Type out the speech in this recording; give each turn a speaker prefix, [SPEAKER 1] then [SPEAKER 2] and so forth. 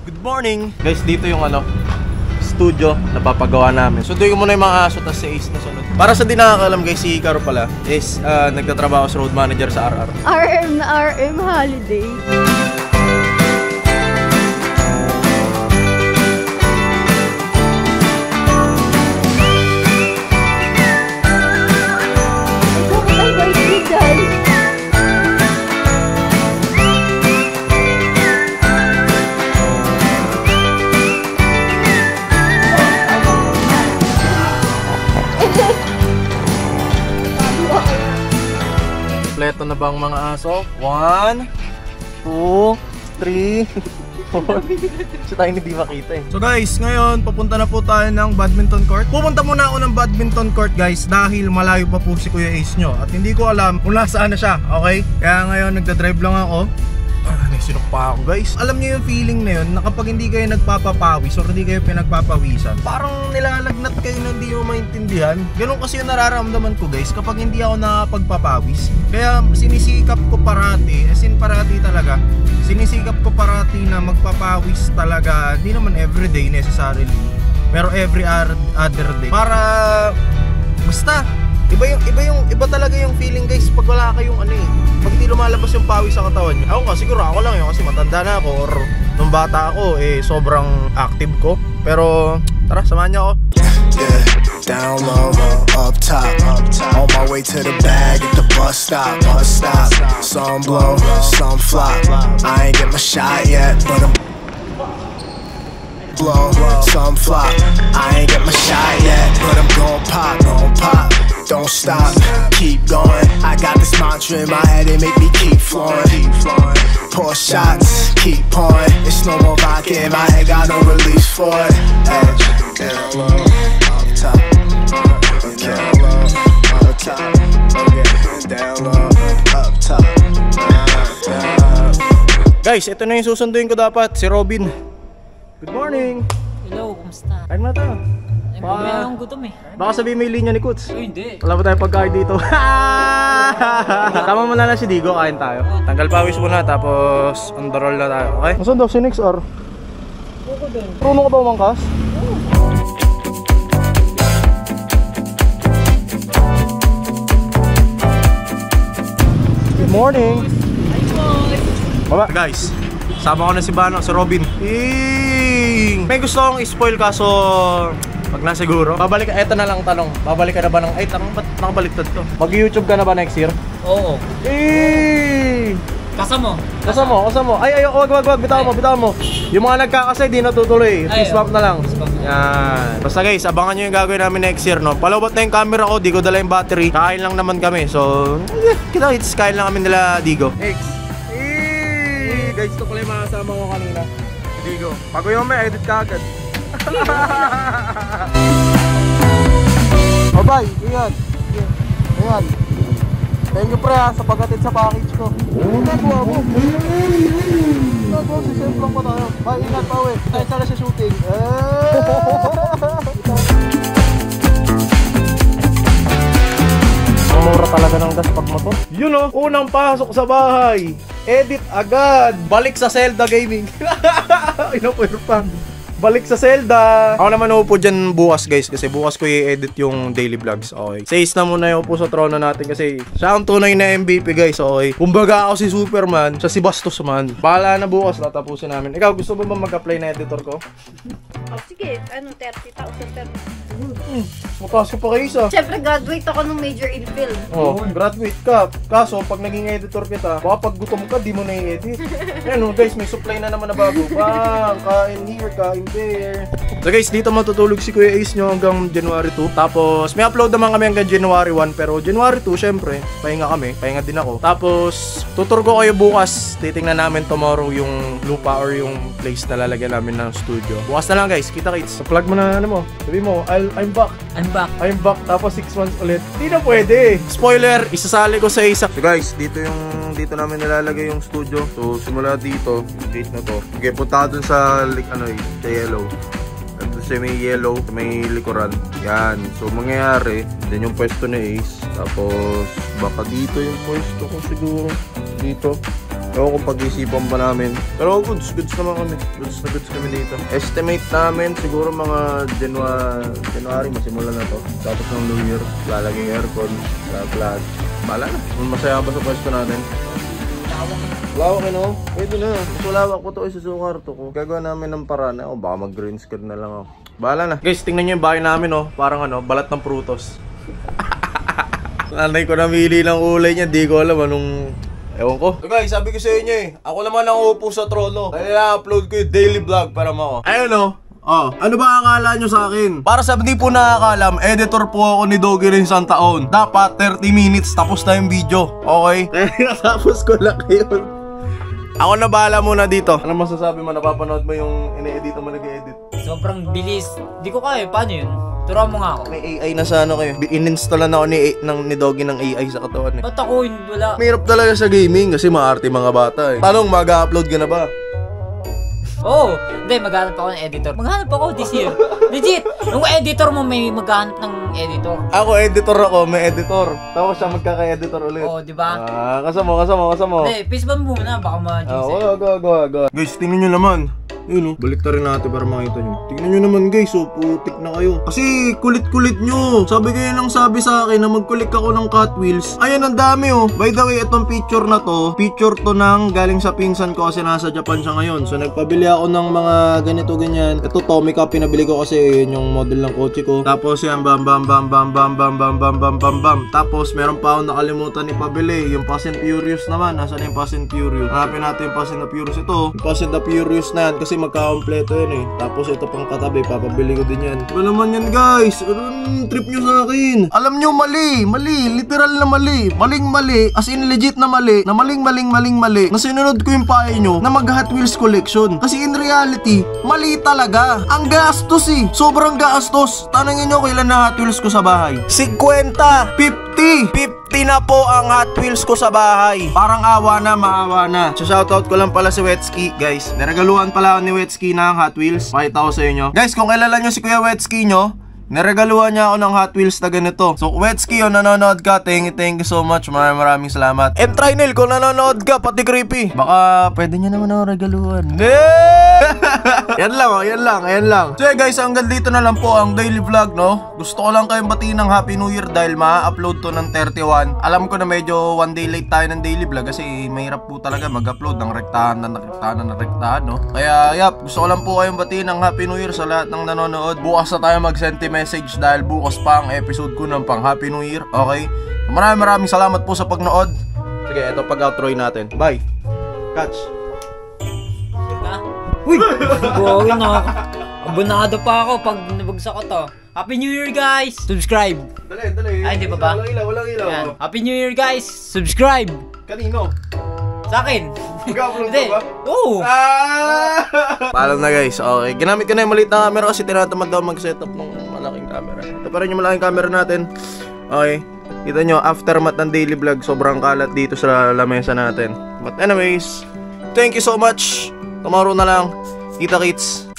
[SPEAKER 1] Good morning! Guys, dito yung studio na papagawa namin. Sunduin ko muna yung mga aso, tas si Ace na sunod. Para sa di nakakalam guys, si Caro pala is nagtatrabaho sa road manager sa RR.
[SPEAKER 2] RM na RM holiday.
[SPEAKER 1] Kompleto na bang mga aso? 1, 2, 3, 4. So tayo hindi makita eh. So guys, ngayon papunta na po tayo ng badminton court. Pupunta muna ako ng badminton court guys dahil malayo pa po si Kuya Ace nyo. At hindi ko alam kung nasaan na siya, okay? Kaya ngayon nagdadrive lang ako. Sinok pa ako guys. Alam niyo yung feeling na yun na kapag hindi kayo nagpapapawis or hindi kayo pinagpapawisan, parang nilalagnat kayo na hindi mo maintindihan. Ganun kasi yung nararamdaman ko guys kapag hindi ako nakapagpapawis. Kaya sinisikap ko parati, as in parati talaga, sinisikap ko parati na magpapawis talaga. Hindi naman everyday necessarily, pero every other day. Para basta iba talaga yung feeling guys pag wala kayong pag hindi lumalabas yung pawis sa katawan nyo. Ako siguro ako lang yun kasi matanda na ako or nung bata ako sobrang active ko. Pero tara, samahan niyo ako.
[SPEAKER 3] Yeah, down low, up top, on my way to the bag at the bus stop. Some blow, some flop. I ain't get my shot yet, but I'm blow, some flop. I ain't get my shot yet, but I'm gon' pop. Don't stop, keep going. I got this mantra in my head, it make me keep flowing. Pour shots, keep pouring. It's no more vodka in my head, got no release for it. Down low, up top. Down low, up top. Down low, up top.
[SPEAKER 1] Guys, ito na yung susunduin ko dapat, si Robin. Good morning!
[SPEAKER 4] Hello, kumusta?
[SPEAKER 1] Kain mo na tayo.
[SPEAKER 4] Mamaya akong gutom eh.
[SPEAKER 1] Baka sabihin may linya ni Kuts.
[SPEAKER 4] Ay, hindi.
[SPEAKER 1] Wala pa tayong pagkain dito. Tama mo na lang si Digo, kain tayo. Tanggal pawis muna, tapos on the roll na tayo, okay? Nasaan daw si Nix or?
[SPEAKER 4] Buko din.
[SPEAKER 1] Marunong ka ba umangkas? Good morning! Baba. Guys, sama ko na si Bano, si Robin. May gusto akong i-spoil kaso wag na siguro. Babalik ka, eto na lang tanong. Babalik ka na ba ng, ba't nakabaliktad to? Mag-YouTube ka na ba next year?
[SPEAKER 4] Oo. Kasama mo.
[SPEAKER 1] Ay, wag, bitaw mo. Yung mga nagkakasay, di natutuloy. Swap na lang. Yan. Basta guys, abangan nyo yung gagawin namin next year, no? Palawat na yung camera ko, di ko dala yung battery. Kain lang naman kami, so kita-hits, kain lang kami nila Digo. Guys, ito pala yung makasama ko kanina. Digo. Bago yung may edit ka agad. Bye-bye, ingat. Thank you pre sa paghatid sa package ko. Nagawa mo. Si Sam lang pa tayo. Bye, ingat pa uwi. Tayo sana sa shooting. Mura talaga ng gas pag motor. Yun o, unang pasok sa bahay. Edit agad. Balik sa Zelda Gaming. Inapwero pa. Balik sa Zelda. Ako naman uupo dyan bukas guys kasi bukas ko i-edit yung daily vlogs. Okay. Says na muna yung upo sa trono natin kasi siya ang tunay na MVP guys. Okay. Kumbaga ako si Superman, siya si Bastos man. Bahala na bukas, tatapusin namin. Ikaw, gusto mo ba mag-apply na editor ko?
[SPEAKER 2] Oh, sige, 30,000 per
[SPEAKER 1] Mataas ka pa kayo isa.
[SPEAKER 2] Siyempre, graduate ako ng major in film.
[SPEAKER 1] Oh, graduate ka. Kaso, pag naging editor kita, baka pag gutom ka, di mo na i-edit. Ayan guys, may supply na naman na bago. Bang, kain here, kain there. So guys, dito matutulog si Kuya Ace nyo hanggang January 2. Tapos, may upload naman kami hanggang January 1. Pero January 2, syempre, pahinga kami. Pahinga din ako. Tapos, tutur ko kayo bukas. Titingnan namin tomorrow yung lupa or yung place na lalagyan namin ng studio. Bukas na lang guys, kita-kits. Plug mo na sabi mo, I'm back. I'm back. Tapos 6 months ulit. Hindi na pwede. Spoiler, isasali ko sa isa. So guys, dito namin nilalagay yung studio. So simula dito, gate na to. Okay, punta dun sa sa yellow. Ito sa may yellow, may likuran. Yan. So mangyayari, din yung pwesto ni Ace. Tapos baka dito yung pwesto ko siguro. Dito. Ewan kung pag-isipan pa namin. Pero goods naman kami. Goods kami dito. Estimate namin siguro mga January masimulan na to. Tapos ng New Year, lalagay aircon, flat. Bala na. Masaya ba sa pwesto natin? Lawak no? Pwede na. Mas malawak ko to sa kwarto ko. Gagawa namin ng paraan. Baka mag-green screen na lang ako. Bahala na. Guys, tingnan nyo yung bahay namin Parang balat ng prutos. Nanay ko namili ng ulay niya. Di ko alam anong... Ewan ko. So guys, sabi ko sa inyo ako naman ang upo sa trono. Kaya na-upload ko yung daily vlog para mo. Ayun ano ba akala nyo sa akin? Para sa hindi po nakakalam, editor po ako ni Doggy rin isang taon. Dapat 30 minutes tapos na yung video. Okay? Kaya tapos ko lang yun. Ako na bahala muna dito. Ano masasabi mo? Napapanood mo yung ine-edit mo nag-edit?
[SPEAKER 4] Sobrang bilis. Di ko kaya. Paano yun? Turuan mo nga ako.
[SPEAKER 1] May AI na sa kayo. In-installan ako ni Doggy ng AI sa katawan
[SPEAKER 4] Ba't ako wala?
[SPEAKER 1] Mahirap talaga sa gaming kasi maarte mga bata Tanong, mag-upload ka na ba?
[SPEAKER 4] Oo. Hindi, maghanap ako ng editor. Maghanap ako this year. Legit. Yung editor mo may maghanap ng editor.
[SPEAKER 1] Ako, may editor. Tapos siya magkaka-editor ulit.
[SPEAKER 4] Oo, di ba?
[SPEAKER 1] Kasama.
[SPEAKER 4] Hindi, pisban muna. Baka ma-juice
[SPEAKER 1] Go. Guys, tingnan nyo naman. Yun balik na rin natin para makita nyo. Tingnan nyo naman guys, putik na kayo. Kasi kulit-kulit nyo. Sabi kayo nang sabi sa akin na magkulik ako ng Hot Wheels. Ayan, ang dami By the way, itong picture na to, picture to ng galing sa pinsan ko kasi nasa Japan siya ngayon. So nagpabili ako ng mga ganito ganyan. Ito Tomica, pinabili ko kasi yun yung model ng kotse ko. Tapos yan, bam. Tapos meron pa akong nakalimutan ipabili. Yung Fast and Furious naman. Nasaan yung Fast and Furious? Hanapin natin yung Fast and Furious. Ito, yung Fast and Furious na yan kasi magkakompleto yun Tapos ito pang katabi, papabili ko din yan. Ano naman yan guys? Anong trip nyo sa akin? Alam nyo, mali. Literal na mali. Maling-mali. As in legit na mali. Na maling. Na sinunod ko yung payo nyo na mag Hot Wheels collection. Kasi in reality, mali talaga. Ang gastos Sobrang gastos. Tanungin nyo kailan na Hot Wheels ko sa bahay. 50, 50 na po ang Hot Wheels ko sa bahay. Parang maawa na. So shoutout ko lang pala si Wetsky, guys. Niregaluhan pala ako ni Wetsky ng Hot Wheels. Pakita ko sa inyo. Guys, kung kilala nyo si Kuya Wetsky nyo, niregaluhan niya ako ng Hot Wheels na ganito. So Wetsky, nanonood ka, thank you so much. Maraming salamat. And Trinel, kung nanonood ka, pati Creepy, baka pwede niya naman ako regaluhan. Yan lang. So guys, hanggang dito na lang po ang daily vlog Gusto ko lang kayong batiin ng Happy New Year dahil ma-upload to ng 31. Alam ko na medyo one day late tayo ng daily vlog kasi mahirap po talaga mag-upload ng rektahan Kaya gusto ko lang po kayong batiin ng Happy New Year sa lahat ng nanonood. Bukas na tayo mag-send message dahil bukas pa ang episode ko ng pang Happy New Year. Okay? Maraming salamat po sa pagnood. Sige, ito pag-outroy natin. Bye. Catch.
[SPEAKER 4] Uy! Buwagin na ako. Abonado pa ako pag nabagsak ko to. Happy New Year guys! Subscribe!
[SPEAKER 1] Dali.
[SPEAKER 4] Ay, di ba ba?
[SPEAKER 1] Walang ilaw.
[SPEAKER 4] Ayan. Happy New Year guys! Subscribe!
[SPEAKER 1] Kanino?
[SPEAKER 4] Sa akin!
[SPEAKER 1] Mag-upload ka ba?
[SPEAKER 4] Oo!
[SPEAKER 1] Paalam na guys. Okay. Ginamit ko na yung maliit na camera kasi tinatamad daw mag-setup ng malaking camera. Ito pa rin yung malaking camera natin. Okay. Kita nyo, aftermath ng daily vlog, sobrang kalat dito sa lamesa natin. But anyways, thank you so much. Tomorrow na lang. Kita kits.